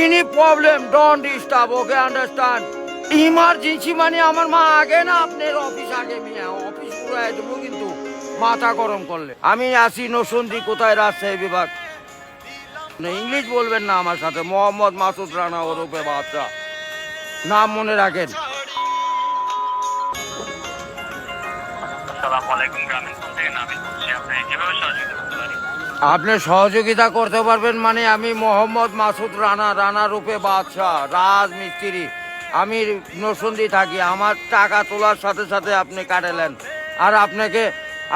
Any problem don't disturb, okay understand. Emergency মানে আমার মা আগে না আপনার অফিস আগে, মিয়া অফিস পুরাই দেবো কিন্তু মাথা গরম করলে। আমি আসি নসুন্দি, কোথায় রাজশাহী বিভাগ। ইংলিশ বলবেন না আমার সাথে, মোহাম্মদ মাসুদ রানা ওরফে বাদশা, নাম মনে রাখেন। আপনি সহযোগিতা করতে পারবেন মানে আমি মোহাম্মদ মাসুদ রানা, রানা রূপে বাদশাহ, রাজমিস্ত্রি। আমি নরসিংদী থাকি। আমার টাকা তোলার সাথে সাথে আপনি কাটালেন, আর আপনাকে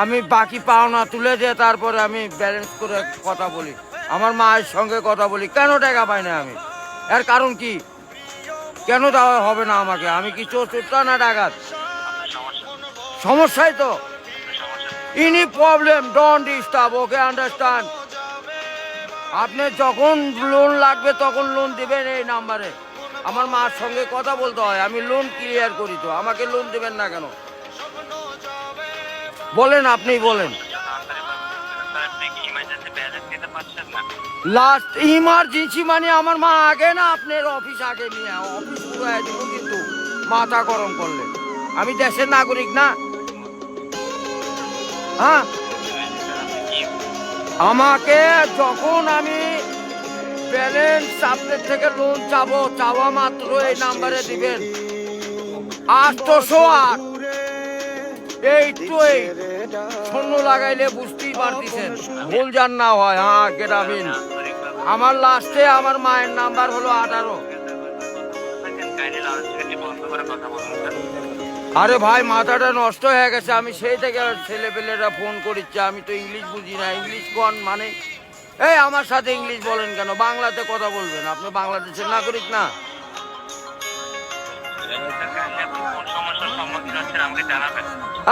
আমি বাকি পাওনা তুলে দিয়ে তারপরে আমি ব্যালেন্স করে কথা বলি, আমার মায়ের সঙ্গে কথা বলি। কেন টাকা পাই না আমি? এর কারণ কি? কেন দেওয়া হবে না আমাকে? আমি কি চোর না ডাকাত? সমস্যাই তো। Any problem don't disturb, okay understand. আপনি যখন লোন লাগবে তখন লোন দিবেন এই নাম্বারে। আমার মার সঙ্গে কথা বলতে হয়, আমি লোন ক্লিয়ার করি। তো আমাকে লোন দিবেন না কেন বলেন? আপনি বলেন। লাস্ট ইমার্জেন্সি মানে আমার মা আগে না আপনার অফিস আগে, নিয়ে অফিস পুরাই দেবো কিন্তু মাথা গরম করলে। আমি দেশের নাগরিক না? হ্যাঁ, আমাকে যখন আমি ব্যালেন্স আপনার থেকে লোন চাবো, চাওয়া মাত্র এই নাম্বারে দিবেন 808। এই শূন্য লাগাইলে বুঝতেই পারতেছেন, ভুল যান না হয়। হ্যাঁ, গ্রামীণ। আমার লাস্টে আমার মায়ের নাম্বার হলো 18। আরে ভাই, মাথাটা নষ্ট হয়ে গেছে। আমি সেই থেকে ছেলেপেলেরা ফোন করিচ্ছে, আমি তো ইংলিশ বুঝি না। ইংলিশ কোন মানে? এই আমার সাথে ইংলিশ বলেন কেন? বাংলাতে কথা বলবেন। আপনি বাংলাদেশের নাগরিক না?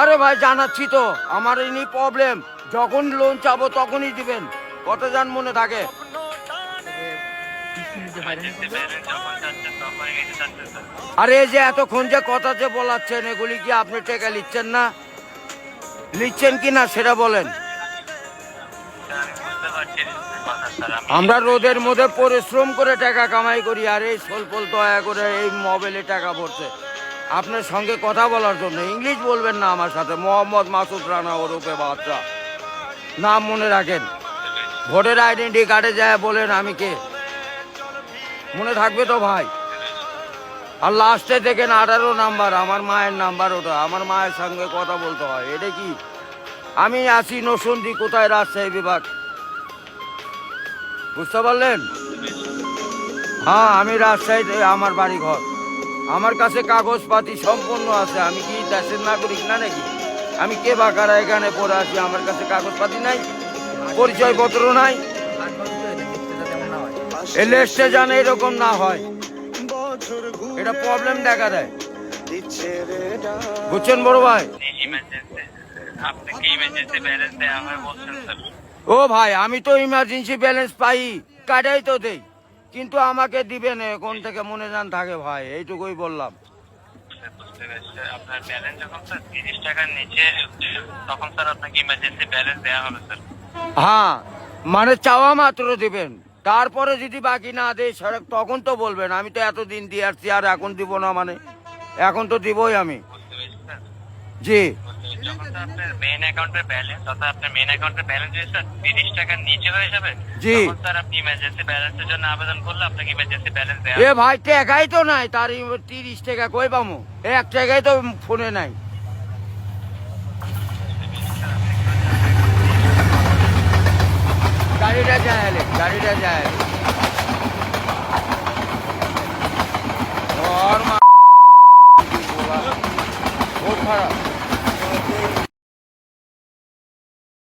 আরে ভাই, জানাচ্ছি তো। আমার এনি প্রবলেম, যখন লোন চাবো তখনই দিবেন। কত যান মনে থাকে? আরে এই যে এতক্ষণ যে কথা যে বলাচ্ছেন, এগুলি কি আপনি টাকা লিখছেন না? লিখছেন কি না সেটা বলেন। আমরা রোদের মধ্যে পরিশ্রম করে টাকা কামাই করি, আর এই সোলপোল দয়া করে এই মোবাইলে টাকা ভরছে আপনার সঙ্গে কথা বলার জন্য। ইংলিশ বলবেন না আমার সাথে, মোহাম্মদ মাসুদ রানা ওরফে বাদশা, নাম মনে রাখেন। ভোটার আইডেন্টি কার্ডে যায় বলেন আমি কে, মনে থাকবে তো ভাই? আর লাস্টে দেখেন 18 নাম্বার, আমার মায়ের নাম্বার। ওটা আমার মায়ের সঙ্গে কথা বলতে হয়। এটা কি? আমি আসি নরসিংদী, কোথায় রাজশাহী বিভাগ, বুঝতে পারলেন? হ্যাঁ, আমি রাজশাহীতে আমার বাড়ি ঘর। আমার কাছে কাগজপাতি সম্পূর্ণ আছে। আমি কি দেশের নাগরিক না নাকি? আমি কে বাকারা এখানে পড়ে আছি? আমার কাছে কাগজপাতি নাই, পরিচয়পত্র নাই। এলেস্টে জানে এরকম না হয়, এটা প্রবলেম দেখা দেয়। বুঝছেন বড় ভাই? ও ভাই, আমি তো ইমার্জেন্সি ব্যালেন্স পাই, কাটাই তো দেই, কিন্তু আমাকে দিবেন কোন থেকে মনে জান থাকে ভাই, এইটুকুই বললাম। আপনার ব্যালেন্স যখন স্যার 30 টাকার নিচে, তখন স্যার আপনাকে ইমার্জেন্সি ব্যালেন্স দেওয়া হবে স্যার। হ্যাঁ, মানে চাওয়া মাত্র দিবেন, তারপরে যদি বাকি না দেয় সেটা তখন তো বলবেন। আমি তো এতদিন দিয়ে আসছি, আর এখন দিব না মানে? এখন তো দিবই আমি। জি, যখন স্যার আপনার মেইন অ্যাকাউন্টের ব্যালেন্স, অর্থাৎ আপনার মেইন অ্যাকাউন্টের ব্যালেন্স যদি স্যার 30 টাকার নিচে হয়ে যাবে, জি, তখন স্যার আপনি ইমার্জেন্সি ব্যালেন্সের জন্য আবেদন করলে আপনাকে ইমার্জেন্সি ব্যালেন্স দেওয়া এ ভাই, টাকাই তো নাই, তার 30 টাকা কই পামু? 1 টাকাই তো ফোনে নাই। গাড়িটা যায়, গাড়িটা যায়।